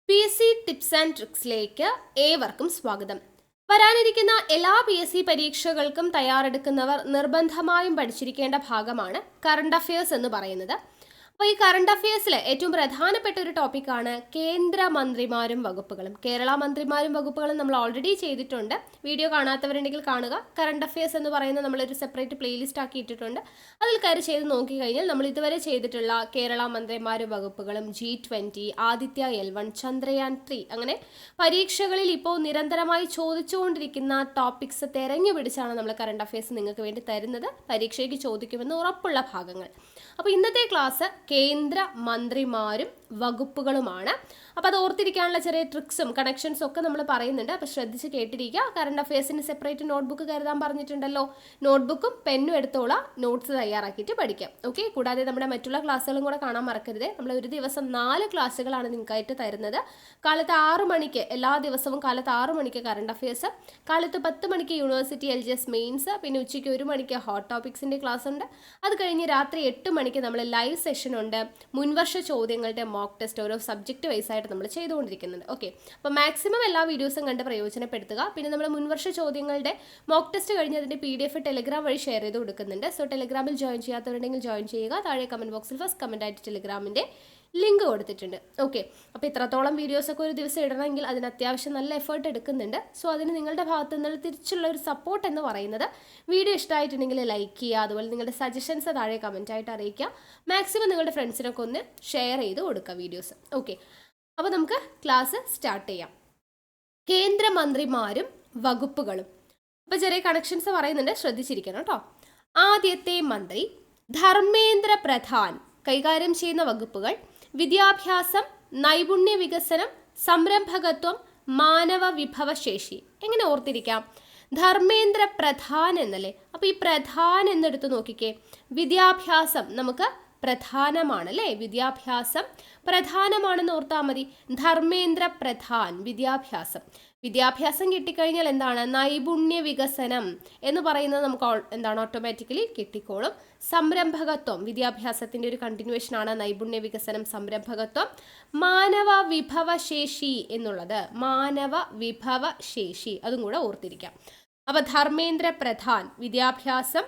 PSC tips and ട്രിക്സിലേക്ക് ഏവർക്കും സ്വാഗതം. വരാനിരിക്കുന്ന എല്ലാ PSC പരീക്ഷകൾക്കും തയ്യാറെടുക്കുന്നവർ നിർബന്ധമായും പഠിച്ചിരിക്കേണ്ട ഭാഗമാണ് കറണ്ട് അഫയേഴ്സ് എന്ന് പറയുന്നത്. അപ്പോൾ ഈ കറണ്ട് അഫയേഴ്സിൽ ഏറ്റവും പ്രധാനപ്പെട്ട ഒരു ടോപ്പിക്കാണ് കേന്ദ്രമന്ത്രിമാരും വകുപ്പുകളും. കേരള മന്ത്രിമാരും വകുപ്പുകളും നമ്മൾ ഓൾറെഡി ചെയ്തിട്ടുണ്ട്. വീഡിയോ കാണാത്തവരുണ്ടെങ്കിൽ കാണുക. കറണ്ട് അഫയേഴ്സ് എന്ന് പറയുന്ന നമ്മളൊരു സെപ്പറേറ്റ് പ്ലേലിസ്റ്റ് ആക്കി ഇട്ടിട്ടുണ്ട്. അതിൽ കയറി ചെയ്ത് നോക്കിക്കഴിഞ്ഞാൽ നമ്മൾ ഇതുവരെ ചെയ്തിട്ടുള്ള കേരള മന്ത്രിമാരും വകുപ്പുകളും, G20, ആദിത്യ L1, ചന്ദ്രയാൻ 3, അങ്ങനെ പരീക്ഷകളിൽ ഇപ്പോൾ നിരന്തരമായി ചോദിച്ചുകൊണ്ടിരിക്കുന്ന ടോപ്പിക്സ് തെരഞ്ഞു പിടിച്ചാണ് നമ്മൾ കറണ്ട് അഫയേഴ്സ് നിങ്ങൾക്ക് വേണ്ടി തരുന്നത്. പരീക്ഷയ്ക്ക് ചോദിക്കുമെന്ന് ഉറപ്പുള്ള ഭാഗങ്ങൾ. അപ്പോൾ ഇന്നത്തെ ക്ലാസ് കേന്ദ്ര മന്ത്രിമാരും വകുപ്പുകളുമാണ്. അപ്പോൾ അത് ഓർത്തിരിക്കാനുള്ള ചെറിയ ട്രിക്സും കണക്ഷൻസും ഒക്കെ നമ്മൾ പറയുന്നുണ്ട്. അപ്പോൾ ശ്രദ്ധിച്ച് കേട്ടിരിക്കുക. കറണ്ട് അഫയേഴ്സിന് സെപ്പറേറ്റ് നോട്ട്ബുക്ക് കരുതാൻ പറഞ്ഞിട്ടുണ്ടല്ലോ. നോട്ട്ബുക്കും പെന്നും എടുത്തോളാം, നോട്ട്സ് തയ്യാറാക്കിയിട്ട് പഠിക്കാം. ഓക്കെ. കൂടാതെ നമ്മുടെ മറ്റുള്ള ക്ലാസ്സുകളും കൂടെ കാണാൻ മറക്കരുത്. നമ്മൾ ഒരു ദിവസം 4 ക്ലാസ്സുകളാണ് നിങ്ങൾക്കായിട്ട് തരുന്നത്. കാലത്ത് 6 മണിക്ക്, എല്ലാ ദിവസവും കാലത്ത് 6 മണിക്ക് കറണ്ട് അഫയേഴ്സ്, കാലത്ത് 10 മണിക്ക് യൂണിവേഴ്സിറ്റി LGS മെയിൻസ്, പിന്നെ ഉച്ചയ്ക്ക് 1 മണിക്ക് ഹോട്ട് ടോപ്പിക്സിൻ്റെ ക്ലാസ് ഉണ്ട്. അത് കഴിഞ്ഞ് രാത്രി 8 മണിക്ക് നമ്മൾ ലൈവ് സെഷൻ ഉണ്ട്. മുൻവർഷ ചോദ്യങ്ങളുടെ മോക്ക് ടെസ്റ്റ് ഓരോ സബ്ജക്റ്റ് വൈസ് ആയിട്ട് നമ്മൾ ചെയ്തുകൊണ്ടിരിക്കുന്നുണ്ട്. ഓക്കെ. അപ്പോൾ മാക്സിമം എല്ലാ വീഡിയോസും കണ്ട് പ്രയോജനപ്പെടുത്തുക. പിന്നെ നമ്മൾ മുൻവർഷ ചോദ്യങ്ങളുടെ മോക്ക് ടെസ്റ്റ് കഴിഞ്ഞ് അതിൻ്റെ PDF ടെലിഗ്രാം വഴി ഷെയർ ചെയ്ത് കൊടുക്കുന്നുണ്ട്. സോ ടെലിഗ്രാമിൽ ജോയിൻ ചെയ്യാത്തവരുണ്ടെങ്കിൽ ജോയിൻ ചെയ്യുക. താഴെ കമൻറ്റ് ബോക്സിൽ ഫസ്റ്റ് കമൻ്റ് ആയിട്ട് ടെലിഗ്രാമിൻ്റെ ലിങ്ക് കൊടുത്തിട്ടുണ്ട്. ഓക്കെ. അപ്പോൾ ഇത്രത്തോളം വീഡിയോസൊക്കെ ഒരു ദിവസം ഇടണമെങ്കിൽ അതിന് അത്യാവശ്യം നല്ല എഫേർട്ട് എടുക്കുന്നുണ്ട്. സോ അതിന് നിങ്ങളുടെ ഭാഗത്തു നിന്നുള്ള തിരിച്ചുള്ള ഒരു സപ്പോർട്ട് എന്ന് പറയുന്നത് വീഡിയോ ഇഷ്ടമായിട്ടുണ്ടെങ്കിൽ ലൈക്ക് ചെയ്യുക. അതുപോലെ നിങ്ങളുടെ സജഷൻസ് താഴെ കമൻറ്റായിട്ട് അറിയിക്കുക. മാക്സിമം നിങ്ങളുടെ ഫ്രണ്ട്സിനൊക്കെ ഒന്ന് ഷെയർ ചെയ്ത് കൊടുക്കുക വീഡിയോസ്. ഓക്കെ. അപ്പോൾ നമുക്ക് ക്ലാസ് സ്റ്റാർട്ട് ചെയ്യാം. കേന്ദ്രമന്ത്രിമാരും വകുപ്പുകളും. അപ്പോൾ ചെറിയ കണക്ഷൻസ് പറയുന്നുണ്ട്, ശ്രദ്ധിച്ചിരിക്കണം കേട്ടോ. ആദ്യത്തെ മന്ത്രി ധർമ്മേന്ദ്ര പ്രധാൻ കൈകാര്യം ചെയ്യുന്ന വകുപ്പുകൾ വിദ്യാഭ്യാസം, നൈപുണ്യ വികസനം, സംരംഭകത്വം, മാനവ വിഭവശേഷി. എങ്ങനെ ഓർത്തിരിക്കാം? ധർമ്മേന്ദ്ര പ്രധാൻ എന്നല്ലേ. അപ്പോൾ ഈ പ്രധാൻ എന്നെടുത്ത് നോക്കിക്കേ. വിദ്യാഭ്യാസം നമുക്ക് പ്രധാനമാണ് അല്ലേ. വിദ്യാഭ്യാസം പ്രധാനമാണെന്ന് ഓർത്താൽ മതി. ധർമ്മേന്ദ്ര പ്രധാൻ വിദ്യാഭ്യാസം. വിദ്യാഭ്യാസം കിട്ടിക്കഴിഞ്ഞാൽ എന്താണ്? നൈപുണ്യ വികസനം എന്ന് പറയുന്നത് നമുക്ക് എന്താണ് ഓട്ടോമാറ്റിക്കലി കിട്ടിക്കോളും. സംരംഭകത്വം വിദ്യാഭ്യാസത്തിൻ്റെ ഒരു കണ്ടിന്യൂവേഷനാണ് നൈപുണ്യ വികസനം, സംരംഭകത്വം. മാനവ വിഭവശേഷി എന്നുള്ളത് മാനവ വിഭവശേഷി, അതും കൂടെ ഓർത്തിരിക്കാം. അപ്പോൾ ധർമ്മേന്ദ്ര പ്രധാൻ വിദ്യാഭ്യാസം,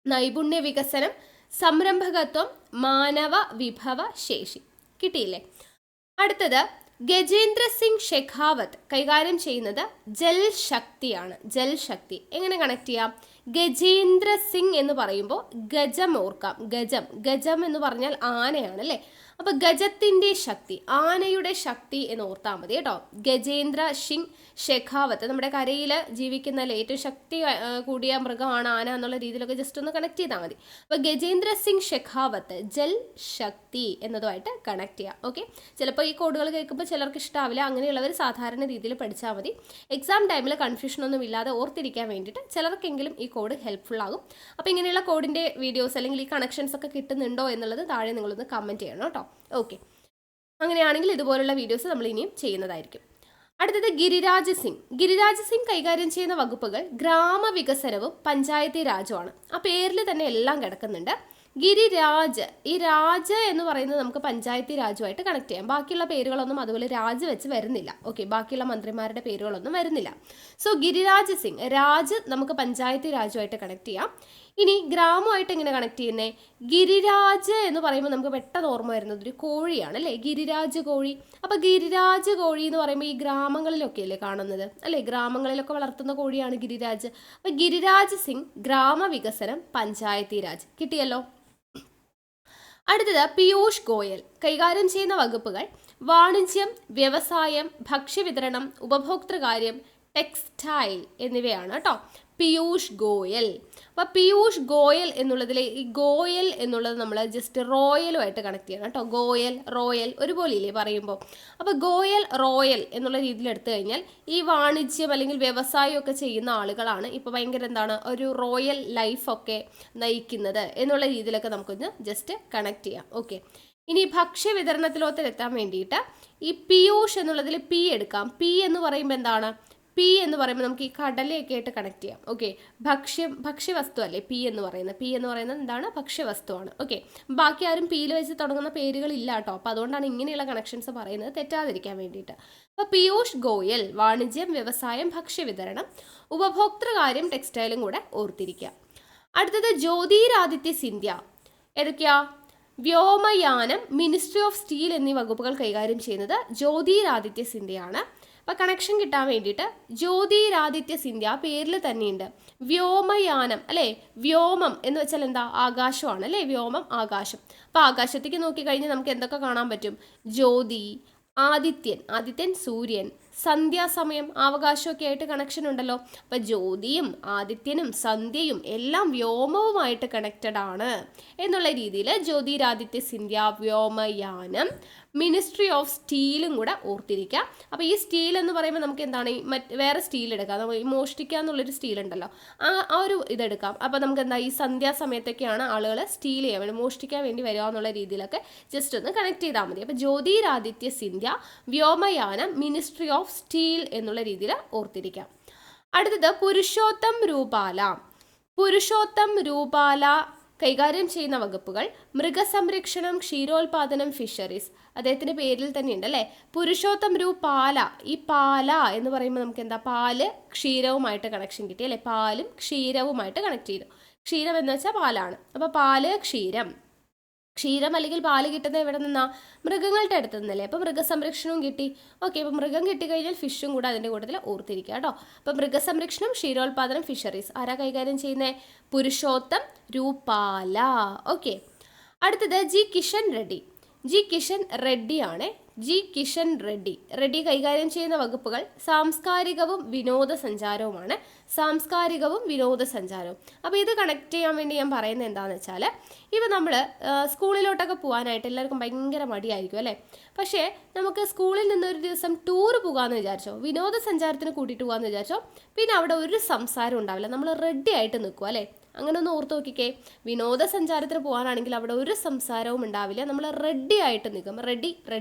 നൈപുണ്യ വികസനം, സംരംഭകത്വം, മാനവ വിഭവശേഷി. കിട്ടിയില്ലേ? അടുത്തത് ഗജേന്ദ്ര സിംഗ് ഷെഖാവത്ത് കൈകാര്യം ചെയ്യുന്നത് ജൽശക്തിയാണ്. ജൽശക്തി എങ്ങനെ കണക്ട് ചെയ്യാം? ഗജേന്ദ്ര സിംഗ് എന്ന് പറയുമ്പോൾ ഗജം ഓർക്കാം. ഗജം, ഗജം എന്ന് പറഞ്ഞാൽ ആനയാണ് അല്ലേ. അപ്പോൾ ഗജത്തിൻ്റെ ശക്തി, ആനയുടെ ശക്തി എന്ന് ഓർത്താൽ മതി കേട്ടോ. ഗജേന്ദ്ര സിംഗ് ഷെഖാവത്ത് നമ്മുടെ കരയിൽ ജീവിക്കുന്ന ഏറ്റവും ശക്തി കൂടിയ മൃഗമാണ് ആന എന്നുള്ള രീതിയിലൊക്കെ ജസ്റ്റ് ഒന്ന് കണക്ട് ചെയ്താൽ മതി. അപ്പോൾ ഗജേന്ദ്ര സിംഗ് ഷെഖാവത്ത് ജൽ ശക്തി എന്നതുമായിട്ട് കണക്ട് ചെയ്യാം. ഓക്കെ. ചിലപ്പോൾ ഈ കോഡുകൾ കേൾക്കുമ്പോൾ ചിലർക്ക് ഇഷ്ടാവില്ല. അങ്ങനെയുള്ളവർ സാധാരണ രീതിയിൽ പഠിച്ചാൽ മതി. എക്സാം ടൈമിൽ കൺഫ്യൂഷനൊന്നും ഇല്ലാതെ ഓർത്തിരിക്കാൻ വേണ്ടിയിട്ട് ചിലർക്കെങ്കിലും ഈ കോഡ് ഹെൽപ്ഫുൾ ആകും. അപ്പോൾ ഇങ്ങനെയുള്ള കോഡിൻ്റെ വീഡിയോസ് അല്ലെങ്കിൽ ഈ കണക്ഷൻസ് ഒക്കെ കിട്ടുന്നുണ്ടോ എന്നുള്ളത് താഴെ നിങ്ങളൊന്ന് കമൻറ്റ് ചെയ്യണം കേട്ടോ. ഓക്കെ. അങ്ങനെയാണെങ്കിൽ ഇതുപോലുള്ള വീഡിയോസ് നമ്മൾ ഇനിയും ചെയ്യുന്നതായിരിക്കും. അടുത്തത് ഗിരിരാജ് സിംഗ്. ഗിരിരാജ് സിംഗ് കൈകാര്യം ചെയ്യുന്ന വകുപ്പുകൾ ഗ്രാമവികസനവും പഞ്ചായത്തി രാജുമാണ്. ആ പേരിൽ തന്നെ എല്ലാം കിടക്കുന്നുണ്ട്. ഗിരിരാജ്, ഈ രാജ് എന്ന് പറയുന്നത് നമുക്ക് പഞ്ചായത്തി രാജുമായിട്ട് കണക്ട് ചെയ്യാം. ബാക്കിയുള്ള പേരുകളൊന്നും അതുപോലെ രാജ് വെച്ച് വരുന്നില്ല. ഓക്കെ. ബാക്കിയുള്ള മന്ത്രിമാരുടെ പേരുകളൊന്നും വരുന്നില്ല. സോ ഗിരിരാജ് സിംഗ്, രാജ് നമുക്ക് പഞ്ചായത്തി രാജുമായിട്ട് കണക്ട് ചെയ്യാം. ഇനി ഗ്രാമമായിട്ട് എങ്ങനെ കണക്ട് ചെയ്യുന്നത്? ഗിരിരാജ് എന്ന് പറയുമ്പോൾ നമുക്ക് പെട്ടെന്ന് ഓർമ്മ വരുന്നത് ഒരു കോഴിയാണ് അല്ലേ. ഗിരിരാജ് കോഴി. അപ്പോൾ ഗിരിരാജ് കോഴി എന്ന് പറയുമ്പോൾ ഈ ഗ്രാമങ്ങളിലൊക്കെ അല്ലേ കാണുന്നത് അല്ലേ. ഗ്രാമങ്ങളിലൊക്കെ വളർത്തുന്ന കോഴിയാണ് ഗിരിരാജ്. അപ്പോൾ ഗിരിരാജ് സിംഗ് ഗ്രാമവികസനം, പഞ്ചായത്തി രാജ്. കിട്ടിയല്ലോ. അടുത്തത് പീയൂഷ് ഗോയൽ കൈകാര്യം ചെയ്യുന്ന വകുപ്പുകൾ വാണിജ്യം, വ്യവസായം, ഭക്ഷ്യവിതരണം, ഉപഭോക്തൃകാര്യം, ടെക്സ്റ്റൈൽ എന്നിവയാണ് കേട്ടോ. പീയൂഷ് ഗോയൽ. അപ്പോൾ പീയൂഷ് ഗോയൽ എന്നുള്ളതിൽ ഈ ഗോയൽ എന്നുള്ളത് നമ്മൾ ജസ്റ്റ് റോയലുമായിട്ട് കണക്ട് ചെയ്യണം കേട്ടോ. ഗോയൽ, റോയൽ ഒരുപോലെ ഇല്ലേ പറയുമ്പോൾ. അപ്പോൾ ഗോയൽ, റോയൽ എന്നുള്ള രീതിയിൽ എടുത്തു കഴിഞ്ഞാൽ ഈ വാണിജ്യം അല്ലെങ്കിൽ വ്യവസായം ഒക്കെ ചെയ്യുന്ന ആളുകളാണ് ഇപ്പോൾ ഭയങ്കര എന്താണ് ഒരു റോയൽ ലൈഫൊക്കെ നയിക്കുന്നത് എന്നുള്ള രീതിയിലൊക്കെ നമുക്കൊന്ന് ജസ്റ്റ് കണക്ട് ചെയ്യാം. ഓക്കെ. ഇനി ഭക്ഷ്യവിതരണത്തിലോട്ട് എത്താൻ വേണ്ടിയിട്ട് ഈ പീയൂഷ് എന്നുള്ളതിൽ പി എടുക്കാം. പി എന്ന് പറയുമ്പോൾ എന്താണ്? പി എന്ന് പറയുമ്പോൾ നമുക്ക് ഈ കടലയൊക്കെ ആയിട്ട് കണക്ട് ചെയ്യാം. ഓക്കെ, ഭക്ഷ്യവസ്തു അല്ലേ പി എന്ന് പറയുന്നത് എന്താണ്? ഭക്ഷ്യവസ്തുവാണ്. ഓക്കെ, ബാക്കി ആരും പിയിൽ വെച്ച് തുടങ്ങുന്ന പേരുകൾ ഇല്ല കേട്ടോ. അപ്പോൾ അതുകൊണ്ടാണ് ഇങ്ങനെയുള്ള കണക്ഷൻസ് പറയുന്നത്, തെറ്റാതിരിക്കാൻ വേണ്ടിയിട്ട്. അപ്പോൾ പീയൂഷ് ഗോയൽ വാണിജ്യം, വ്യവസായം, ഭക്ഷ്യവിതരണം, ഉപഭോക്തൃകാര്യം, ടെക്സ്റ്റൈലും കൂടെ ഓർത്തിരിക്കുക. അടുത്തത് ജ്യോതിരാദിത്യ സിന്ധ്യ. ഏതൊക്കെയാ? വ്യോമയാനം, മിനിസ്ട്രി ഓഫ് സ്റ്റീൽ എന്നീ വകുപ്പുകൾ കൈകാര്യം ചെയ്യുന്നത് ജ്യോതിരാദിത്യ സിന്ധ്യയാണ്. അപ്പോൾ കണക്ഷൻ കിട്ടാൻ വേണ്ടിയിട്ട് ജ്യോതിരാദിത്യ സിന്ധ്യ പേരിൽ തന്നെയുണ്ട്. വ്യോമയാനം അല്ലേ, വ്യോമം എന്ന് വെച്ചാൽ എന്താ? ആകാശമാണ് അല്ലേ, വ്യോമം ആകാശം. അപ്പോൾ ആകാശത്തേക്ക് നോക്കിക്കഴിഞ്ഞാൽ നമുക്ക് എന്തൊക്കെ കാണാൻ പറ്റും? ജ്യോതി, ആദിത്യൻ സൂര്യൻ, സന്ധ്യാസമയം, അവകാശമൊക്കെ ആയിട്ട് കണക്ഷൻ ഉണ്ടല്ലോ. അപ്പം ജ്യോതിയും ആദിത്യനും സന്ധ്യയും എല്ലാം വ്യോമവുമായിട്ട് കണക്റ്റഡ് ആണ് എന്നുള്ള രീതിയിൽ ജ്യോതിരാദിത്യ സിന്ധ്യ, വ്യോമയാനം, മിനിസ്ട്രി ഓഫ് സ്റ്റീലും കൂടെ ഓർത്തിരിക്കുക. അപ്പോൾ ഈ സ്റ്റീൽ എന്ന് പറയുമ്പോൾ നമുക്ക് എന്താണ്? വേറെ സ്റ്റീൽ എടുക്കാം. നമ്മൾ ഈ മോഷ്ടിക്കുക എന്നുള്ളൊരു സ്റ്റീൽ ഉണ്ടല്ലോ, ആ ഒരു ഇതെടുക്കാം. അപ്പോൾ നമുക്ക് എന്താ? ഈ സന്ധ്യാസമയത്തൊക്കെയാണ് ആളുകൾ സ്റ്റീൽ ചെയ്യാൻ വേണ്ടി, മോഷ്ടിക്കാൻ വേണ്ടി വരിക എന്നുള്ള രീതിയിലൊക്കെ ജസ്റ്റ് ഒന്ന് കണക്ട് ചെയ്താൽ മതി. അപ്പോൾ ജ്യോതിരാദിത്യ സിന്ധ്യ, വ്യോമയാനം, മിനിസ്ട്രി ഓഫ് സ്റ്റീൽ എന്നുള്ള രീതിയിൽ ഓർത്തിരിക്കാം. അടുത്തത് പുരുഷോത്തം രൂപാല കൈകാര്യം ചെയ്യുന്ന വകുപ്പുകൾ മൃഗസംരക്ഷണം, ക്ഷീരോത്പാദനം, ഫിഷറീസ്. അദ്ദേഹത്തിന്റെ പേരിൽ തന്നെയുണ്ട് അല്ലേ, പുരുഷോത്തം രൂപാല. ഈ പാല എന്ന് പറയുമ്പോൾ നമുക്ക് എന്താ? പാല് ക്ഷീരവുമായിട്ട് കണക്ഷൻ കിട്ടി അല്ലേ, പാലും ക്ഷീരവുമായിട്ട് കണക്ട് ചെയ്തു. ക്ഷീരം എന്ന് വെച്ചാൽ പാലാണ്. അപ്പോൾ പാല്, ക്ഷീരം അല്ലെങ്കിൽ പാല് കിട്ടുന്നത് എവിടെ നിന്നാ? മൃഗങ്ങളുടെ അടുത്ത് നിന്നല്ലേ. അപ്പോൾ മൃഗസംരക്ഷണവും കിട്ടി. ഓക്കെ, അപ്പോൾ മൃഗം കിട്ടിക്കഴിഞ്ഞാൽ ഫിഷും കൂടെ അതിൻ്റെ കൂട്ടത്തിൽ ഓർത്തിരിക്കുക കേട്ടോ. അപ്പോൾ മൃഗസംരക്ഷണം, ക്ഷീരോത്പാദനം, ഫിഷറീസ് ആരാ കൈകാര്യം ചെയ്യുന്നത്? പുരുഷോത്തം രൂപാല. ഓക്കെ, അടുത്തത് ജി കിഷൻ റെഡ്ഡിയാണ്. റെഡ്ഡി കൈകാര്യം ചെയ്യുന്ന വകുപ്പുകൾ സാംസ്കാരികവും വിനോദസഞ്ചാരവുമാണ്. അപ്പോൾ ഇത് കണക്ട് ചെയ്യാൻ വേണ്ടി ഞാൻ പറയുന്നത് എന്താണെന്ന് വെച്ചാൽ, ഇപ്പോൾ നമ്മൾ സ്കൂളിലോട്ടൊക്കെ പോകാനായിട്ട് എല്ലാവർക്കും ഭയങ്കര മടിയായിരിക്കും അല്ലേ. പക്ഷേ നമുക്ക് സ്കൂളിൽ നിന്ന് ഒരു ദിവസം ടൂർ പോകാമെന്ന് വിചാരിച്ചോ, വിനോദസഞ്ചാരത്തിന് കൂട്ടിയിട്ട് പോകാമെന്ന് വിചാരിച്ചോ, പിന്നെ അവിടെ ഒരു സംസാരം ഉണ്ടാവില്ല, നമ്മൾ റെഡി ആയിട്ട് നിൽക്കും അല്ലേ. അങ്ങനെ ഒന്ന് ഓർത്ത് നോക്കിക്കേ, വിനോദസഞ്ചാരത്തിന് പോകാനാണെങ്കിൽ അവിടെ ഒരു സംസാരവും ഉണ്ടാവില്ല, നമ്മൾ റെഡി ആയിട്ട് നിൽക്കും. റെഡി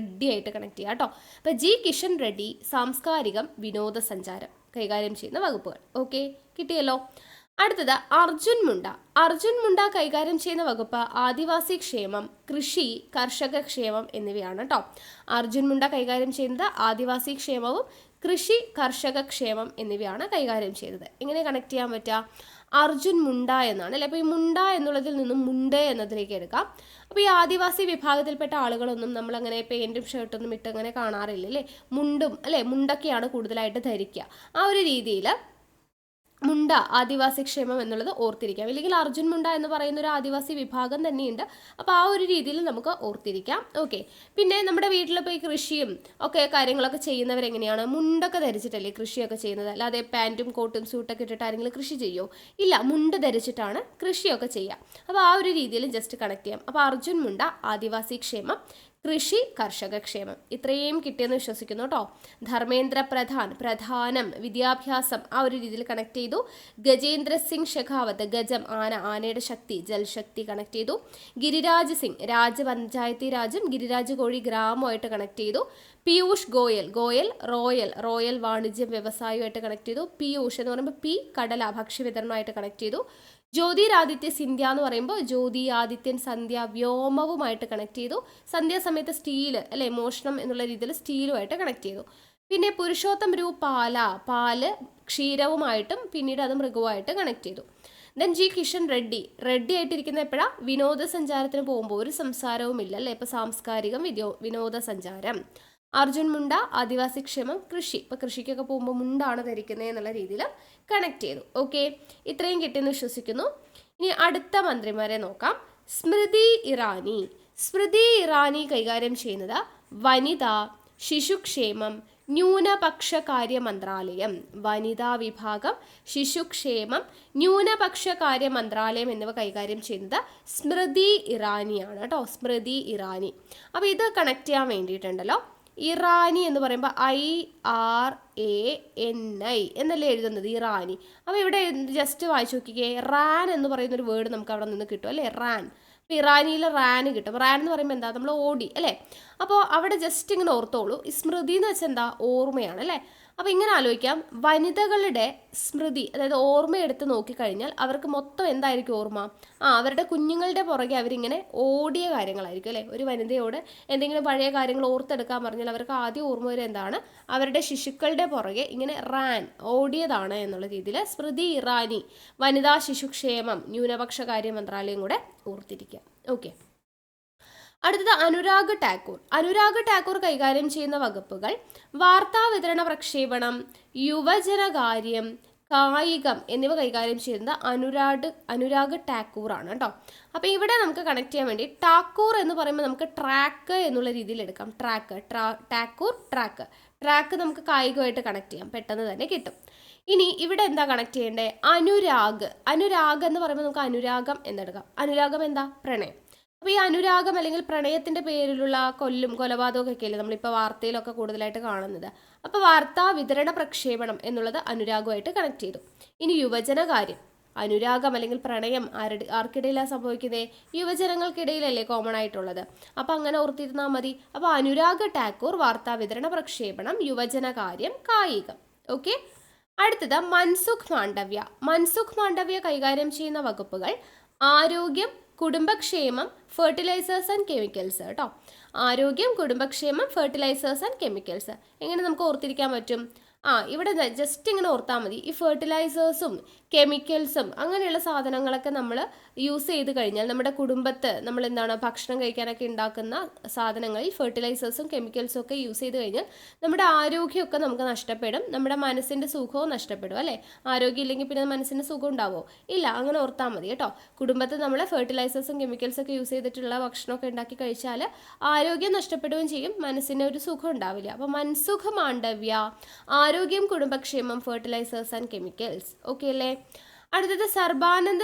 ആയിട്ട് കണക്ട് ചെയ്യാം കേട്ടോ. അപ്പോൾ ജി കിഷൻ റെഡ്ഡി സാംസ്കാരികം, വിനോദസഞ്ചാരം കൈകാര്യം ചെയ്യുന്ന വകുപ്പുകൾ. ഓക്കെ, കിട്ടിയല്ലോ. അടുത്തത് അർജുൻ മുണ്ട കൈകാര്യം ചെയ്യുന്ന വകുപ്പ് ആദിവാസി ക്ഷേമം, കൃഷി, കർഷക ക്ഷേമം എന്നിവയാണ് കേട്ടോ. അർജുൻ മുണ്ട കൈകാര്യം ചെയ്യുന്നത് ആദിവാസി ക്ഷേമവും കൃഷി, കർഷക ക്ഷേമം എന്നിവയാണ് കൈകാര്യം ചെയ്തത്. എങ്ങനെ കണക്ട് ചെയ്യാൻ പറ്റുക? അർജുൻ മുണ്ട എന്നാണ് അല്ലേ. അപ്പോൾ ഈ മുണ്ട എന്നുള്ളതിൽ നിന്നും മുണ്ട് എന്നതിലേക്ക് എടുക്കാം. അപ്പോൾ ഈ ആദിവാസി വിഭാഗത്തിൽപ്പെട്ട ആളുകളൊന്നും നമ്മളങ്ങനെ പെയിൻറ്റും ഷർട്ടൊന്നും ഇട്ട് അങ്ങനെ കാണാറില്ല അല്ലേ. മുണ്ടും അല്ലേ, മുണ്ടൊക്കെയാണ് കൂടുതലായിട്ട് ധരിക്കുക. ആ ഒരു രീതിയിൽ മുണ്ട, ആദിവാസി ക്ഷേമം എന്നുള്ളത് ഓർത്തിരിക്കാം. ഇല്ലെങ്കിൽ അർജുൻ മുണ്ട എന്ന് പറയുന്ന ഒരു ആദിവാസി വിഭാഗം തന്നെയുണ്ട്. അപ്പോൾ ആ ഒരു രീതിയിൽ നമുക്ക് ഓർത്തിരിക്കാം. ഓക്കെ, പിന്നെ നമ്മുടെ വീട്ടിലിപ്പോൾ ഈ കൃഷിയും ഒക്കെ കാര്യങ്ങളൊക്കെ ചെയ്യുന്നവരെങ്ങനെയാണ്? മുണ്ടൊക്കെ ധരിച്ചിട്ടല്ലേ കൃഷിയൊക്കെ ചെയ്യുന്നത്. അല്ലാതെ പാൻറ്റും കോട്ടും സൂട്ടൊക്കെ ഇട്ടിട്ട് ആരെങ്കിലും കൃഷി ചെയ്യുമോ? ഇല്ല, മുണ്ട് ധരിച്ചിട്ടാണ് കൃഷിയൊക്കെ ചെയ്യുക. അപ്പോൾ ആ ഒരു രീതിയിൽ ജസ്റ്റ് കണക്ട് ചെയ്യാം. അപ്പോൾ അർജുൻ മുണ്ട, ആദിവാസി ക്ഷേമം, കൃഷി, കർഷക ക്ഷേമം, ഇത്രയും കിട്ടിയെന്ന് വിശ്വസിക്കുന്നു കേട്ടോ. ധർമ്മേന്ദ്ര പ്രധാനം, വിദ്യാഭ്യാസം, ആ ഒരു രീതിയിൽ കണക്ട് ചെയ്തു. ഗജേന്ദ്ര സിംഗ് ഷെഖാവത്ത്, ഗജം, ആനയുടെ ശക്തി, ജൽശക്തി കണക്ട് ചെയ്തു. ഗിരിരാജ് സിംഗ്, പഞ്ചായത്തി രാജും ഗിരിരാജ് കോഴി ഗ്രാമമായിട്ട് കണക്ട് ചെയ്തു. പീയൂഷ് ഗോയൽ റോയൽ വാണിജ്യം, വ്യവസായമായിട്ട് കണക്ട് ചെയ്തു. പീയൂഷ് എന്ന് പറയുമ്പോൾ പി, കടല, ഭക്ഷ്യവിതരണമായിട്ട് കണക്ട് ചെയ്തു. ജ്യോതിരാദിത്യ സിന്ധ്യ എന്ന് പറയുമ്പോൾ ജ്യോതി, ആദിത്യൻ, സന്ധ്യ, വ്യോമവുമായിട്ട് കണക്ട് ചെയ്തു. സന്ധ്യാസമയത്ത് സ്റ്റീൽ അല്ലെ, മോഷണം എന്നുള്ള രീതിയിൽ സ്റ്റീലുമായിട്ട് കണക്ട് ചെയ്തു. പിന്നെ പുരുഷോത്തം പാല് ക്ഷീരവുമായിട്ടും പിന്നീട് അത് മൃഗവുമായിട്ട് കണക്ട് ചെയ്തു. ദെൻ ജി കിഷൻ റെഡ്ഡി ആയിട്ടിരിക്കുന്ന എപ്പോഴാണ്? വിനോദസഞ്ചാരത്തിന് പോകുമ്പോൾ ഒരു സംസാരവും ഇല്ല അല്ലേ. ഇപ്പോൾ സാംസ്കാരികം, വിനോദസഞ്ചാരം. അർജുൻ മുണ്ട, ആദിവാസി ക്ഷേമം, കൃഷി. ഇപ്പോൾ കൃഷിക്കൊക്കെ പോകുമ്പോൾ മുണ്ടാണ് ധരിക്കുന്നത് എന്നുള്ള രീതിയിൽ കണക്ട് ചെയ്തു. ഓക്കെ, ഇത്രയും കിട്ടിയെന്ന് വിശ്വസിക്കുന്നു. ഇനി അടുത്ത മന്ത്രിമാരെ നോക്കാം. സ്മൃതി ഇറാനി കൈകാര്യം ചെയ്യുന്നത് വനിത, ശിശുക്ഷേമം, ന്യൂനപക്ഷകാര്യ മന്ത്രാലയം. വനിതാ വിഭാഗം, ശിശുക്ഷേമം, ന്യൂനപക്ഷകാര്യ മന്ത്രാലയം എന്നിവ കൈകാര്യം ചെയ്യുന്നത് സ്മൃതി ഇറാനിയാണ് കേട്ടോ. സ്മൃതി ഇറാനി. അപ്പോൾ ഇത് കണക്ട് ചെയ്യാൻ വേണ്ടിയിട്ടുണ്ടല്ലോ, ഇറാനി എന്ന് പറയുമ്പോൾ IRANI എന്നല്ലേ എഴുതുന്നത്, ഇറാനി. അപ്പോൾ ഇവിടെ ജസ്റ്റ് വായിച്ചു നോക്കിക്കേ, റാൻ എന്ന് പറയുന്ന ഒരു വേർഡ് നമുക്ക് അവിടെ നിന്ന് കിട്ടും അല്ലേ, റാൻ. അപ്പോൾ ഇറാനിയിൽ റാൻ കിട്ടും. റാൻ എന്ന് പറയുമ്പോൾ എന്താ? നമ്മൾ ഓടി അല്ലേ. അപ്പോൾ അവിടെ ജസ്റ്റ് ഇങ്ങനെ ഓർത്തോളൂ. ഈ സ്മൃതി എന്ന് വെച്ചാൽ എന്താ? ഓർമ്മയാണ് അല്ലേ. അപ്പോൾ ഇങ്ങനെ ആലോചിക്കാം, വനിതകളുടെ സ്മൃതി, അതായത് ഓർമ്മയെടുത്ത് നോക്കിക്കഴിഞ്ഞാൽ അവർക്ക് മൊത്തം എന്തായിരിക്കും ഓർമ്മ? അവരുടെ കുഞ്ഞുങ്ങളുടെ പുറകെ അവരിങ്ങനെ ഓടിയ കാര്യങ്ങളായിരിക്കും അല്ലേ. ഒരു വനിതയോട് എന്തെങ്കിലും പഴയ കാര്യങ്ങൾ ഓർത്തെടുക്കാൻ പറഞ്ഞാൽ അവർക്ക് ആദ്യം ഓർമ്മ വരെ എന്താണ്? അവരുടെ ശിശുക്കളുടെ പുറകെ ഇങ്ങനെ ഓടിയതാണ് എന്നുള്ള രീതിയിൽ സ്മൃതി ഇറാനി, വനിതാ ശിശുക്ഷേമം, ന്യൂനപക്ഷ കാര്യ മന്ത്രാലയം കൂടെ ഓർത്തിരിക്കുക. ഓക്കെ. അടുത്തത് അനുരാഗ് ടാക്കൂർ. അനുരാഗ് ടാക്കൂർ കൈകാര്യം ചെയ്യുന്ന വകുപ്പുകൾ വാർത്താ വിതരണ പ്രക്ഷേപണം, യുവജനകാര്യം, കായികം എന്നിവ കൈകാര്യം ചെയ്യുന്നത് അനുരാഗ് ടാക്കൂർ ആണ് കേട്ടോ. അപ്പോൾ ഇവിടെ നമുക്ക് കണക്ട് ചെയ്യാൻ വേണ്ടി ടാക്കൂർ എന്ന് പറയുമ്പോൾ നമുക്ക് ട്രാക്ക് എന്നുള്ള രീതിയിൽ എടുക്കാം. ടാക്കൂർ ട്രാക്ക് നമുക്ക് കായികമായിട്ട് കണക്ട് ചെയ്യാം, പെട്ടെന്ന് തന്നെ കിട്ടും. ഇനി ഇവിടെ എന്താ കണക്ട് ചെയ്യേണ്ടത്? അനുരാഗ് എന്ന് പറയുമ്പോൾ നമുക്ക് അനുരാഗം എന്നെടുക്കാം. അനുരാഗം എന്താ? പ്രണയം. അപ്പോൾ ഈ അനുരാഗം അല്ലെങ്കിൽ പ്രണയത്തിൻ്റെ പേരിലുള്ള കൊലപാതകമൊക്കെ അല്ലേ നമ്മളിപ്പോൾ വാർത്തയിലൊക്കെ കൂടുതലായിട്ട് കാണുന്നത്. അപ്പോൾ വാർത്താ വിതരണ പ്രക്ഷേപണം എന്നുള്ളത് അനുരാഗമായിട്ട് കണക്ട് ചെയ്തു. ഇനി യുവജനകാര്യം, അനുരാഗം അല്ലെങ്കിൽ പ്രണയം ആർക്കിടയിലാണ് സംഭവിക്കുന്നത്? യുവജനങ്ങൾക്കിടയിലല്ലേ കോമൺ ആയിട്ടുള്ളത്. അപ്പോൾ അങ്ങനെ ഓർത്തിരുന്നാൽ മതി. അപ്പോൾ അനുരാഗ് ടാക്കൂർ വാർത്താ വിതരണ പ്രക്ഷേപണം, യുവജനകാര്യം, കായികം. ഓക്കെ. അടുത്തത് മൻസുഖ് മാണ്ഡവ്യ കൈകാര്യം ചെയ്യുന്ന വകുപ്പുകൾ ആരോഗ്യം, കുടുംബക്ഷേമം, ഫെർട്ടിലൈസേഴ്സ് ആൻഡ് കെമിക്കൽസ് കേട്ടോ. ആരോഗ്യം, കുടുംബക്ഷേമം, ഫെർട്ടിലൈസേഴ്സ് ആൻഡ് കെമിക്കൽസ്. എങ്ങനെ നമുക്ക് ഓർത്തിരിക്കാൻ പറ്റും? ഇവിടെ ജസ്റ്റ് ഇങ്ങനെ ഓർത്താൽ മതി. ഈ ഫെർട്ടിലൈസേഴ്സും കെമിക്കൽസും അങ്ങനെയുള്ള സാധനങ്ങളൊക്കെ നമ്മൾ യൂസ് ചെയ്ത് കഴിഞ്ഞാൽ നമ്മുടെ കുടുംബത്ത് നമ്മൾ എന്താണ് ഭക്ഷണം കഴിക്കാനൊക്കെ ഉണ്ടാക്കുന്ന സാധനങ്ങളിൽ ഫെർട്ടിലൈസേഴ്സും കെമിക്കൽസും ഒക്കെ യൂസ് ചെയ്ത് കഴിഞ്ഞാൽ നമ്മുടെ ആരോഗ്യമൊക്കെ നമുക്ക് നഷ്ടപ്പെടും, നമ്മുടെ മനസ്സിൻ്റെ സുഖവും നഷ്ടപ്പെടും അല്ലേ. ആരോഗ്യം ഇല്ലെങ്കിൽ പിന്നെ മനസ്സിൻ്റെ സുഖം ഉണ്ടാവുമോ? ഇല്ല. അങ്ങനെ ഓർത്താൽ മതി കേട്ടോ. കുടുംബത്ത് നമ്മൾ ഫെർട്ടിലൈസേഴ്സും കെമിക്കൽസൊക്കെ യൂസ് ചെയ്തിട്ടുള്ള ഭക്ഷണമൊക്കെ ഉണ്ടാക്കി കഴിച്ചാൽ ആരോഗ്യം നഷ്ടപ്പെടുകയും ചെയ്യും, മനസ്സിന് ഒരു സുഖം ഉണ്ടാവില്ല. അപ്പോൾ മൻസുഖ് മാണ്ഡവ്യ ആരോഗ്യം, കുടുംബക്ഷേമം, ഫെർട്ടിലൈസേഴ്സ് ആൻഡ് കെമിക്കൽസ്. ഓക്കെ അല്ലേ. അടുത്തത് സർബാനന്ദ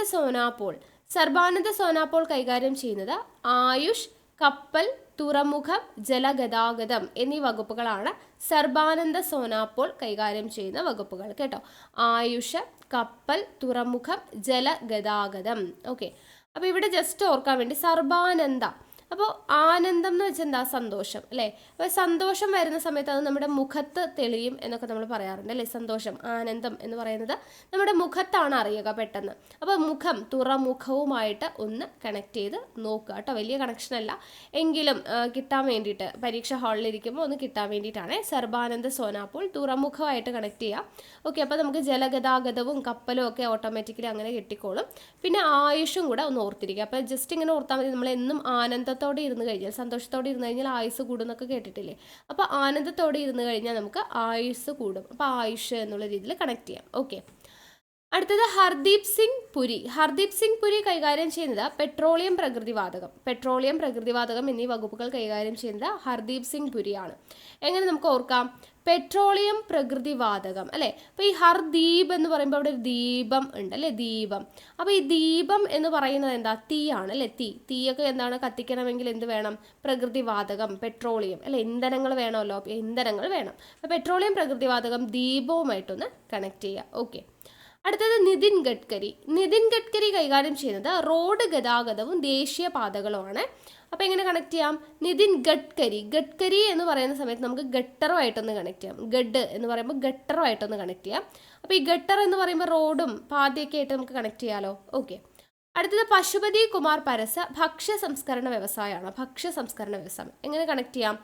സോനാപോൾ കൈകാര്യം ചെയ്യുന്നത് ആയുഷ്, കപ്പൽ, തുറമുഖം, ജലഗതാഗതം എന്നീ വകുപ്പുകളാണ് സർബാനന്ദ സോനാപോൾ കൈകാര്യം ചെയ്യുന്ന വകുപ്പുകൾ കേട്ടോ. ആയുഷ്, കപ്പൽ, തുറമുഖം, ജലഗതാഗതം. ഓക്കെ. അപ്പോൾ ഇവിടെ ജസ്റ്റ് ഓർക്കാൻ വേണ്ടി സർബാനന്ദ. അപ്പോൾ ആനന്ദം എന്ന് വെച്ചാൽ എന്താ? സന്തോഷം അല്ലേ. അപ്പോൾ സന്തോഷം വരുന്ന സമയത്ത് അത് നമ്മുടെ മുഖത്ത് തെളിയും എന്നൊക്കെ നമ്മൾ പറയാറുണ്ട് അല്ലേ. സന്തോഷം, ആനന്ദം എന്ന് പറയുന്നത് നമ്മുടെ മുഖത്താണ് അറിയുക പെട്ടെന്ന്. അപ്പോൾ തുറമുഖവുമായിട്ട് ഒന്ന് കണക്ട് ചെയ്ത് നോക്കുക കേട്ടോ. വലിയ കണക്ഷനല്ല എങ്കിലും കിട്ടാൻ വേണ്ടിയിട്ട്, പരീക്ഷ ഹാളിലിരിക്കുമ്പോൾ ഒന്ന് കിട്ടാൻ വേണ്ടിയിട്ടാണ്. സർബാനന്ദ സോനാപോൾ തുറമുഖമായിട്ട് കണക്ട് ചെയ്യുക. ഓക്കെ. അപ്പോൾ നമുക്ക് ജലഗതാഗതവും കപ്പലും ഒക്കെ ഓട്ടോമാറ്റിക്കലി അങ്ങനെ കിട്ടിക്കോളും. പിന്നെ ആയുഷും കൂടെ ഒന്ന് ഓർത്തിരിക്കുക. അപ്പോൾ ജസ്റ്റ് ഇങ്ങനെ ഓർത്താൽ മതി. നമ്മളെന്നും ആനന്ദത്തോടെ ഇരുന്ന് കഴിഞ്ഞാൽ, സന്തോഷത്തോടെ ഇരുന്ന് കഴിഞ്ഞാൽ ആയുസ് കൂടും എന്നൊക്കെ കേട്ടിട്ടില്ലേ. അപ്പോൾ ആനന്ദത്തോടെ ഇരുന്ന് കഴിഞ്ഞാൽ നമുക്ക് ആയുസ് കൂടും. അപ്പോൾ ആയുഷ് എന്നുള്ള രീതിയിൽ കണക്ട് ചെയ്യാം. ഓക്കെ. അടുത്തത് ഹർദീപ് സിംഗ് പുരി കൈകാര്യം ചെയ്യുന്നത് പെട്രോളിയം, പ്രകൃതിവാതകം എന്നീ വകുപ്പുകൾ കൈകാര്യം ചെയ്യുന്നത് ഹർദീപ് സിംഗ് പുരിയാണ്. എങ്ങനെ നമുക്ക് ഓർക്കാം? പെട്രോളിയം, പ്രകൃതിവാതകം അല്ലേ. അപ്പോൾ ഈ ഹർദീപ് എന്ന് പറയുമ്പോൾ അവിടെ ഒരു ദീപം ഉണ്ട് അല്ലേ, ദീപം. അപ്പോൾ ഈ ദീപം എന്ന് പറയുന്നത് എന്താ? തീയാണ് അല്ലേ. തീയൊക്കെ എന്താണ് കത്തിക്കണമെങ്കിൽ എന്ത് വേണം? പ്രകൃതിവാതകം, പെട്രോളിയം അല്ലേ. ഇന്ധനങ്ങൾ വേണമല്ലോ. ഇന്ധനങ്ങൾ വേണം. അപ്പോൾ പെട്രോളിയം, പ്രകൃതിവാതകം, ദീപവുമായിട്ടൊന്ന് കണക്ട് ചെയ്യുക. ഓക്കെ. അടുത്തത് നിതിൻ ഗഡ്കരി കൈകാര്യം ചെയ്യുന്നത് റോഡ് ഗതാഗതവും ദേശീയപാതകളുമാണ്. അപ്പോൾ എങ്ങനെ കണക്ട് ചെയ്യാം? നിതിൻ ഗഡ്കരി എന്ന് പറയുന്ന സമയത്ത് നമുക്ക് ഗട്ടറുമായിട്ടൊന്ന് കണക്ട് ചെയ്യാം. ഗഡ് എന്ന് പറയുമ്പോൾ ഗട്ടറുമായിട്ടൊന്ന് കണക്ട് ചെയ്യാം. അപ്പോൾ ഈ ഗട്ടർ എന്ന് പറയുമ്പോൾ റോഡും പാതയൊക്കെ ആയിട്ട് നമുക്ക് കണക്ട് ചെയ്യാമല്ലോ. ഓക്കെ. അടുത്തത് പശുപതി കുമാർ പരസ് ഭക്ഷ്യ സംസ്കരണ വ്യവസായം. എങ്ങനെ കണക്ട് ചെയ്യാം?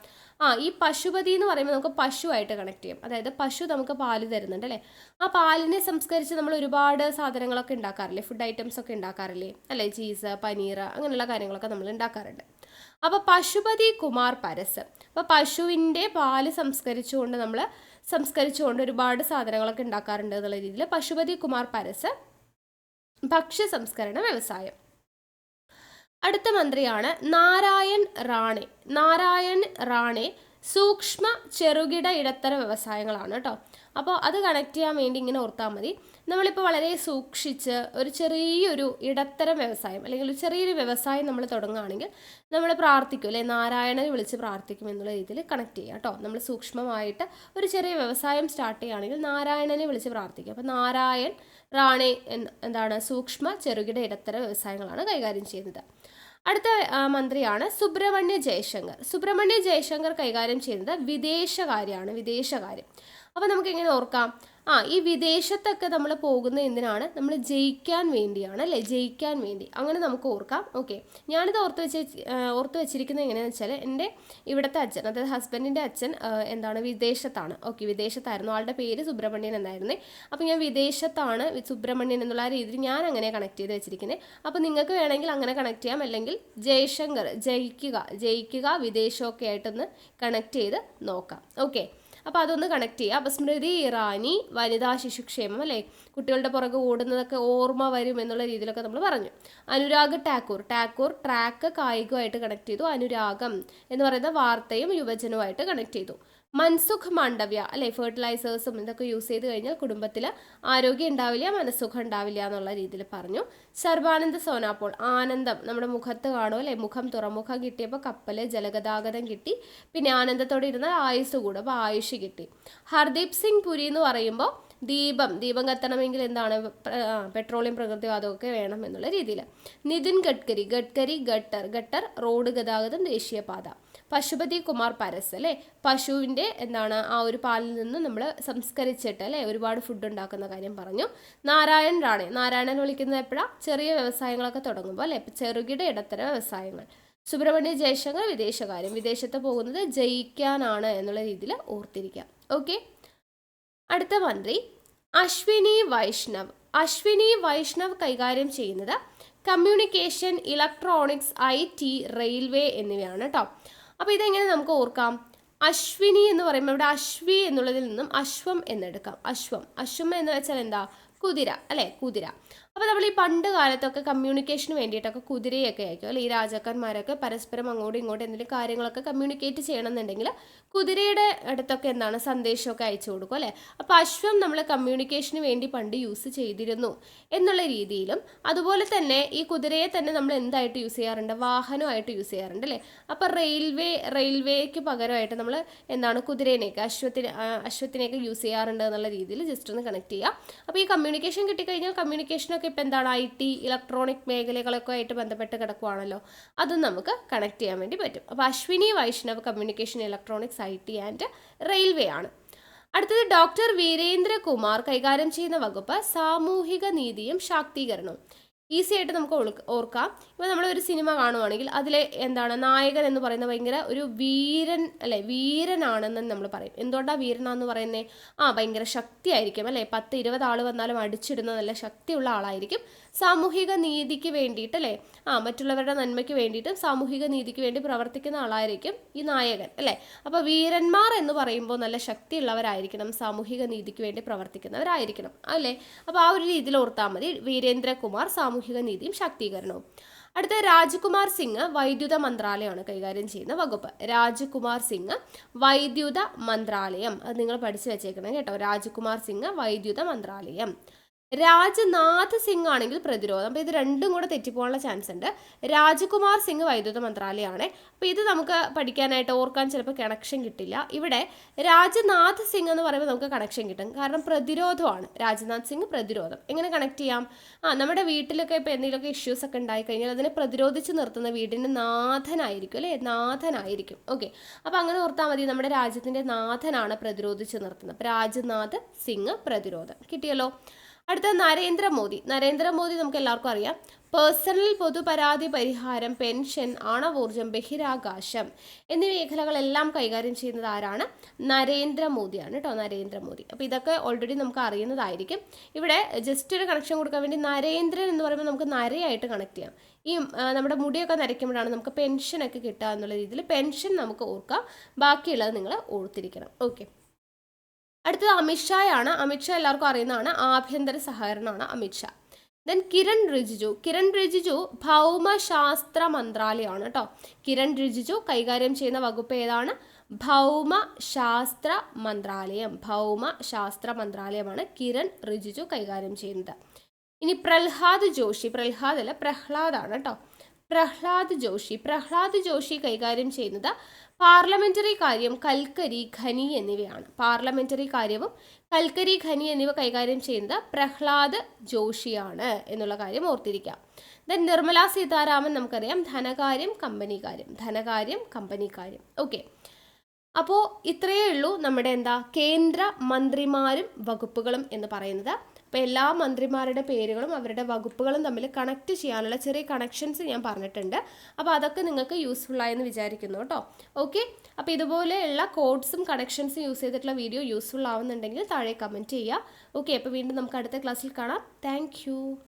ഈ പശുപതി എന്ന് പറയുമ്പോൾ നമുക്ക് പശുവായിട്ട് കണക്ട് ചെയ്യാം. അതായത് പശു നമുക്ക് പാല് തരുന്നുണ്ട് അല്ലേ. ആ പാലിനെ സംസ്കരിച്ച് നമ്മൾ ഒരുപാട് സാധനങ്ങളൊക്കെ ഉണ്ടാക്കാറില്ലേ, ഫുഡ് ഐറ്റംസ് ഒക്കെ ഉണ്ടാക്കാറില്ലേ അല്ലേ. ചീസ്, പനീർ അങ്ങനെയുള്ള കാര്യങ്ങളൊക്കെ നമ്മൾ ഉണ്ടാക്കാറുണ്ട്. അപ്പോൾ പശുപതി കുമാർ പരസ്, അപ്പോൾ പശുവിൻ്റെ പാല് സംസ്കരിച്ചുകൊണ്ട് ഒരുപാട് സാധനങ്ങളൊക്കെ ഉണ്ടാക്കാറുണ്ട് എന്നുള്ള രീതിയിൽ പശുപതി കുമാർ പരസ് ഭക്ഷ്യ സംസ്കരണ വ്യവസായം. അടുത്ത മന്ത്രിയാണ് നാരായൺ റാണെ സൂക്ഷ്മ ചെറുകിട ഇടത്തര വ്യവസായങ്ങളാണ് കേട്ടോ. അപ്പോൾ അത് കണക്ട് ചെയ്യാൻ വേണ്ടി ഇങ്ങനെ ഓർത്താൽ മതി. നമ്മളിപ്പോൾ വളരെ സൂക്ഷിച്ച് ഒരു ചെറിയൊരു ഇടത്തരം വ്യവസായം അല്ലെങ്കിൽ ഒരു ചെറിയൊരു വ്യവസായം നമ്മൾ തുടങ്ങുകയാണെങ്കിൽ നമ്മൾ പ്രാർത്ഥിക്കും അല്ലേ, നാരായണനെ വിളിച്ച് പ്രാർത്ഥിക്കും എന്നുള്ള രീതിയിൽ കണക്ട് ചെയ്യുക കേട്ടോ. നമ്മൾ സൂക്ഷ്മമായിട്ട് ഒരു ചെറിയ വ്യവസായം സ്റ്റാർട്ട് ചെയ്യുകയാണെങ്കിൽ നാരായണനെ വിളിച്ച് പ്രാർത്ഥിക്കും. അപ്പോൾ നാരായൺ റാണെ എന്താണ്? സൂക്ഷ്മ ചെറുകിട ഇടത്തര വ്യവസായങ്ങളാണ് കൈകാര്യം ചെയ്യുന്നത്. അടുത്ത മന്ത്രിയാണ് സുബ്രഹ്മണ്യ ജയശങ്കർ കൈകാര്യം ചെയ്യുന്നത് വിദേശകാര്യം. അപ്പോൾ നമുക്ക് എങ്ങനെ ഓർക്കാം? ഈ വിദേശത്തൊക്കെ നമ്മൾ പോകുന്നത് എന്തിനാണ്? നമ്മൾ ജയിക്കാൻ വേണ്ടിയാണ് അല്ലേ? ജയിക്കാൻ വേണ്ടി, അങ്ങനെ നമുക്ക് ഓർക്കാം. ഓക്കെ, ഞാനിത് ഓർത്ത് വെച്ചിരിക്കുന്നത് എങ്ങനെയാണെന്ന് വെച്ചാൽ, എൻ്റെ ഇവിടുത്തെ അച്ഛൻ, അതായത് ഹസ്ബൻഡിൻ്റെ അച്ഛൻ എന്താണ്, വിദേശത്താണ്. ഓക്കെ, വിദേശത്തായിരുന്നു. ആളുടെ പേര് സുബ്രഹ്മണ്യൻ എന്നായിരുന്നേ. അപ്പോൾ ഞാൻ വിദേശത്താണ്, സുബ്രഹ്മണ്യൻ എന്നുള്ള രീതിയിൽ ഞാൻ അങ്ങനെ കണക്ട് ചെയ്ത് വെച്ചിരിക്കുന്നത്. അപ്പോൾ നിങ്ങൾക്ക് വേണമെങ്കിൽ അങ്ങനെ കണക്ട് ചെയ്യാം, അല്ലെങ്കിൽ ജയശങ്കർ, ജയിക്കുക വിദേശമൊക്കെ ആയിട്ടൊന്ന് കണക്ട് ചെയ്ത് നോക്കാം. ഓക്കെ, അപ്പോൾ അതൊന്ന് കണക്ട് ചെയ്യുക. അപ്പോൾ സ്മൃതി ഇറാനി വനിതാ ശിശുക്ഷേമം അല്ലേ, കുട്ടികളുടെ പുറകെ ഓടുന്നതൊക്കെ ഓർമ്മ വരും എന്നുള്ള രീതിയിലൊക്കെ നമ്മൾ പറഞ്ഞു. അനുരാഗ് ടാക്കൂർ ട്രാക്ക് കായികമായിട്ട് കണക്ട് ചെയ്തു. അനുരാഗം എന്ന് പറയുന്ന വാർത്തയും യുവജനവുമായിട്ട് കണക്ട് ചെയ്തു. മൻസുഖ് മാണ്ഡവ്യ അല്ലേ, ഫെർട്ടിലൈസേഴ്സും ഇതൊക്കെ യൂസ് ചെയ്ത് കഴിഞ്ഞാൽ കുടുംബത്തിൽ ആരോഗ്യം ഉണ്ടാവില്ല, മനസ്സുഖം ഉണ്ടാവില്ല എന്നുള്ള രീതിയിൽ പറഞ്ഞു. സർബാനന്ദ് സോനാപ്പോൾ ആനന്ദം നമ്മുടെ മുഖത്ത് കാണും അല്ലേ, തുറമുഖം കിട്ടിയപ്പോൾ കപ്പൽ, ജലഗതാഗതം കിട്ടി, പിന്നെ ആനന്ദത്തോടെ ഇരുന്നാൽ ആയുസ് കൂടും, അപ്പോൾ ആയുഷ് കിട്ടി. ഹർദീപ് സിംഗ് പുരി എന്ന് പറയുമ്പോൾ ദീപം കത്തണമെങ്കിൽ എന്താണ്, പെട്രോളിയം പ്രകൃതിവാതമൊക്കെ വേണം എന്നുള്ള രീതിയിൽ. നിതിൻ ഗഡ്കരി ഗട്ടർ റോഡ് ഗതാഗതം, ദേശീയപാത. പശുപതി കുമാർ പരസ് അല്ലേ, പശുവിൻ്റെ എന്താണ് ആ ഒരു പാലിൽ നിന്ന് നമ്മൾ സംസ്കരിച്ചിട്ട് അല്ലേ ഒരുപാട് ഫുഡ് ഉണ്ടാക്കുന്ന കാര്യം പറഞ്ഞു. നാരായണൻ വിളിക്കുന്നത് എപ്പോഴാണ്? ചെറിയ വ്യവസായങ്ങളൊക്കെ തുടങ്ങുമ്പോൾ അല്ലേ, ചെറുകിട ഇടത്തര വ്യവസായങ്ങൾ. സുബ്രഹ്മണ്യ ജയശങ്കർ വിദേശത്ത് പോകുന്നത് ജയിക്കാനാണ് എന്നുള്ള രീതിയിൽ ഓർത്തിരിക്കാം. ഓക്കെ, അടുത്ത മന്ത്രി അശ്വിനി വൈഷ്ണവ് കൈകാര്യം ചെയ്യുന്നത് കമ്മ്യൂണിക്കേഷൻ, ഇലക്ട്രോണിക്സ്, IT, റെയിൽവേ എന്നിവയാണ് കേട്ടോ. അപ്പോൾ ഇതെങ്ങനെ നമുക്ക് ഓർക്കാം? അശ്വിനി എന്ന് പറയുമ്പോൾ ഇവിടെ അശ്വി എന്നുള്ളതിൽ നിന്നും അശ്വം എന്നെടുക്കാം. അശ്വം എന്ന് വെച്ചാൽ എന്താ? കുതിര അല്ലേ, കുതിര. അപ്പോൾ നമ്മൾ ഈ പണ്ട് കാലത്തൊക്കെ കമ്മ്യൂണിക്കേഷന് വേണ്ടിയിട്ടൊക്കെ കുതിരയൊക്കെ അയക്കും അല്ലെ, ഈ രാജാക്കന്മാരൊക്കെ പരസ്പരം അങ്ങോട്ടും ഇങ്ങോട്ടും എന്തെങ്കിലും കാര്യങ്ങളൊക്കെ കമ്മ്യൂണിക്കേറ്റ് ചെയ്യണമെന്നുണ്ടെങ്കിൽ കുതിരയുടെ അടുത്തൊക്കെ എന്താണ് സന്ദേശമൊക്കെ അയച്ചു കൊടുക്കും അല്ലേ. അപ്പോൾ അശ്വം നമ്മൾ കമ്മ്യൂണിക്കേഷന് വേണ്ടി പണ്ട് യൂസ് ചെയ്തിരുന്നു എന്നുള്ള രീതിയിലും, അതുപോലെ തന്നെ ഈ കുതിരയെ തന്നെ നമ്മൾ എന്തായിട്ട് യൂസ് ചെയ്യാറുണ്ട്? വാഹനമായിട്ട് യൂസ് ചെയ്യാറുണ്ട് അല്ലേ. അപ്പോൾ റെയിൽവേക്ക് പകരമായിട്ട് നമ്മൾ എന്താണ് കുതിരേനെയൊക്കെ അശ്വത്തിനെയൊക്കെ യൂസ് ചെയ്യാറുണ്ട് എന്നുള്ള രീതിയിൽ ജസ്റ്റ് ഒന്ന് കണക്ട് ചെയ്യുക. അപ്പോൾ ഈ കമ്മ്യൂണിക്കേഷൻ കിട്ടിക്കഴിഞ്ഞാൽ കമ്മ്യൂണിക്കേഷനൊക്കെ ഇപ്പം എന്താണ് IT, ഇലക്ട്രോണിക് മേഖലകളൊക്കെ ആയിട്ട് ബന്ധപ്പെട്ട് കിടക്കുവാണല്ലോ, അതും നമുക്ക് കണക്ട് ചെയ്യാൻ വേണ്ടി പറ്റും. അപ്പോൾ Ashwini Vaishnaw communication, electronics, IT and railway ആണ്. അടുത്തത് ഡോക്ടർ വീരേന്ദ്രകുമാർ കൈകാര്യം ചെയ്യുന്ന വകുപ്പ് സാമൂഹിക നീതിയും ശാക്തീകരണവും. ഈസി ആയിട്ട് നമുക്ക് ഓർക്കാം. ഇപ്പോൾ നമ്മളൊരു സിനിമ കാണുവാണെങ്കിൽ അതിലെ എന്താണ് നായകൻ എന്ന് പറയുന്നത് ഭയങ്കര ഒരു വീരൻ അല്ലേ, വീരനാണെന്ന് നമ്മൾ പറയും. എന്തുകൊണ്ടാണ് വീരനാന്ന് പറയുന്നത്? ഭയങ്കര ശക്തിയായിരിക്കും അല്ലേ, 10-20 ആൾ വന്നാലും അടിച്ചിടുന്ന നല്ല ശക്തിയുള്ള ആളായിരിക്കും. സാമൂഹിക നീതിക്ക് വേണ്ടിയിട്ട് അല്ലേ, മറ്റുള്ളവരുടെ നന്മയ്ക്ക് വേണ്ടിയിട്ടും സാമൂഹിക നീതിക്ക് വേണ്ടി പ്രവർത്തിക്കുന്ന ആളായിരിക്കും ഈ നായകൻ അല്ലേ. അപ്പോൾ വീരന്മാർ എന്ന് പറയുമ്പോൾ നല്ല ശക്തിയുള്ളവരായിരിക്കണം, സാമൂഹിക നീതിക്ക് വേണ്ടി പ്രവർത്തിക്കുന്നവരായിരിക്കണം അല്ലേ. അപ്പോൾ ആ ഒരു രീതിയിൽ ഓർത്താൽ മതി. വീരേന്ദ്രകുമാർ സാമൂഹിക നീതിയും ശാക്തീകരണവും. അടുത്ത രാജ്കുമാർ സിംഗ് വൈദ്യുത മന്ത്രാലയമാണ് കൈകാര്യം ചെയ്യുന്ന വകുപ്പ്. രാജ്കുമാർ സിംഗ് വൈദ്യുത മന്ത്രാലയം, അത് നിങ്ങൾ പഠിച്ചു വെച്ചേക്കണം കേട്ടോ. രാജ്കുമാർ സിംഗ് വൈദ്യുത മന്ത്രാലയം. രാജ്നാഥ് സിംഗ് ആണെങ്കിൽ പ്രതിരോധം. അപ്പോൾ ഇത് രണ്ടും കൂടെ തെറ്റിപ്പോകാനുള്ള ചാൻസ് ഉണ്ട്. രാജ്കുമാർ സിംഗ് വൈദ്യുത മന്ത്രാലയമാണ്. അപ്പോൾ ഇത് നമുക്ക് പഠിക്കാനായിട്ട് ഓർക്കാൻ ചിലപ്പോൾ കണക്ഷൻ കിട്ടില്ല. ഇവിടെ രാജ്നാഥ് സിംഗ് എന്ന് പറയുമ്പോൾ നമുക്ക് കണക്ഷൻ കിട്ടും, കാരണം പ്രതിരോധമാണ്. രാജ്നാഥ് സിംഗ് പ്രതിരോധം. എങ്ങനെ കണക്ട് ചെയ്യാം? നമ്മുടെ വീട്ടിലൊക്കെ ഇപ്പോൾ എന്തെങ്കിലുമൊക്കെ ഇഷ്യൂസ് ഒക്കെ ഉണ്ടായിക്കഴിഞ്ഞാൽ അതിനെ പ്രതിരോധിച്ച് നിർത്തുന്ന വീടിൻ്റെ നാഥനായിരിക്കും അല്ലേ, നാഥനായിരിക്കും. ഓക്കെ, അപ്പോൾ അങ്ങനെ ഓർത്താൽ മതി. നമ്മുടെ രാജ്യത്തിൻ്റെ നാഥനാണ് പ്രതിരോധിച്ച് നിർത്തുന്നത്. അപ്പോൾ രാജ്നാഥ് സിംഗ് പ്രതിരോധം. കിട്ടിയല്ലോ. അടുത്ത നരേന്ദ്രമോദി നമുക്ക് എല്ലാവർക്കും അറിയാം. പേഴ്സണൽ പൊതുപരാതി പരിഹാരം, പെൻഷൻ, ആണവോർജം, ബഹിരാകാശം എന്നീ മേഖലകളെല്ലാം കൈകാര്യം ചെയ്യുന്നത് ആരാണ്? നരേന്ദ്രമോദിയാണ് കേട്ടോ, നരേന്ദ്രമോദി. അപ്പോൾ ഇതൊക്കെ ഓൾറെഡി നമുക്ക് അറിയുന്നതായിരിക്കും. ഇവിടെ ജസ്റ്റ് ഒരു കണക്ഷൻ കൊടുക്കാൻ വേണ്ടി നരേന്ദ്രൻ എന്ന് പറയുമ്പോൾ നമുക്ക് നരയായിട്ട് കണക്ട് ചെയ്യാം. ഈ നമ്മുടെ മുടിയൊക്കെ നരയ്ക്കുമ്പോഴാണ് നമുക്ക് പെൻഷനൊക്കെ കിട്ടുക എന്നുള്ള രീതിയിൽ പെൻഷൻ നമുക്ക് ഓർക്കാം. ബാക്കിയുള്ളത് നിങ്ങൾ ഓർത്തിരിക്കണം. ഓക്കെ, അടുത്തത് അമിത്ഷായാണ്. അമിത്ഷാ എല്ലാവർക്കും അറിയുന്നതാണ്, ആഭ്യന്തര സഹകരണമാണ് അമിത്ഷാ. ദെൻ കിരൺ റിജിജു ഭൗമശാസ്ത്ര മന്ത്രാലയമാണ് കേട്ടോ. കിരൺ റിജിജു കൈകാര്യം ചെയ്യുന്ന വകുപ്പ് ഏതാണ്? ഭൗമശാസ്ത്ര മന്ത്രാലയമാണ് കിരൺ റിജിജു കൈകാര്യം ചെയ്യുന്നത്. ഇനി പ്രഹ്ലാദാണ് കേട്ടോ. പ്രഹ്ലാദ് ജോഷി കൈകാര്യം ചെയ്യുന്നത് പാർലമെന്ററി കാര്യം, കൽക്കരി, ഖനി എന്നിവയാണ്. പാർലമെന്ററി കാര്യവും കൽക്കരി, ഖനി എന്നിവ കൈകാര്യം ചെയ്യുന്നത് പ്രഹ്ലാദ് ജോഷിയാണ് എന്നുള്ള കാര്യം ഓർത്തിരിക്കാം. ദെൻ നിർമ്മല സീതാരാമൻ നമുക്കറിയാം, ധനകാര്യം, കമ്പനി കാര്യം. ഓക്കെ, അപ്പോൾ ഇത്രയേ ഉള്ളൂ നമ്മുടെ കേന്ദ്ര മന്ത്രിമാരും വകുപ്പുകളും എന്ന് പറയുന്നത്. അപ്പോൾ എല്ലാ മന്ത്രിമാരുടെ പേരുകളും അവരുടെ വകുപ്പുകളും തമ്മിൽ കണക്ട് ചെയ്യാനുള്ള ചെറിയ കണക്ഷൻസ് ഞാൻ പറഞ്ഞിട്ടുണ്ട്. അപ്പോൾ അതൊക്കെ നിങ്ങൾക്ക് യൂസ്ഫുൾ ആയെന്ന് വിചാരിക്കുന്നു കേട്ടോ. ഓക്കെ, അപ്പോൾ ഇതുപോലെയുള്ള കോഡ്സും കണക്ഷൻസും യൂസ് ചെയ്തിട്ടുള്ള വീഡിയോ യൂസ്ഫുൾ ആവുന്നുണ്ടെങ്കിൽ താഴെ കമൻറ്റ് ചെയ്യുക. ഓക്കെ, അപ്പോൾ വീണ്ടും നമുക്ക് അടുത്ത ക്ലാസ്സിൽ കാണാം. താങ്ക്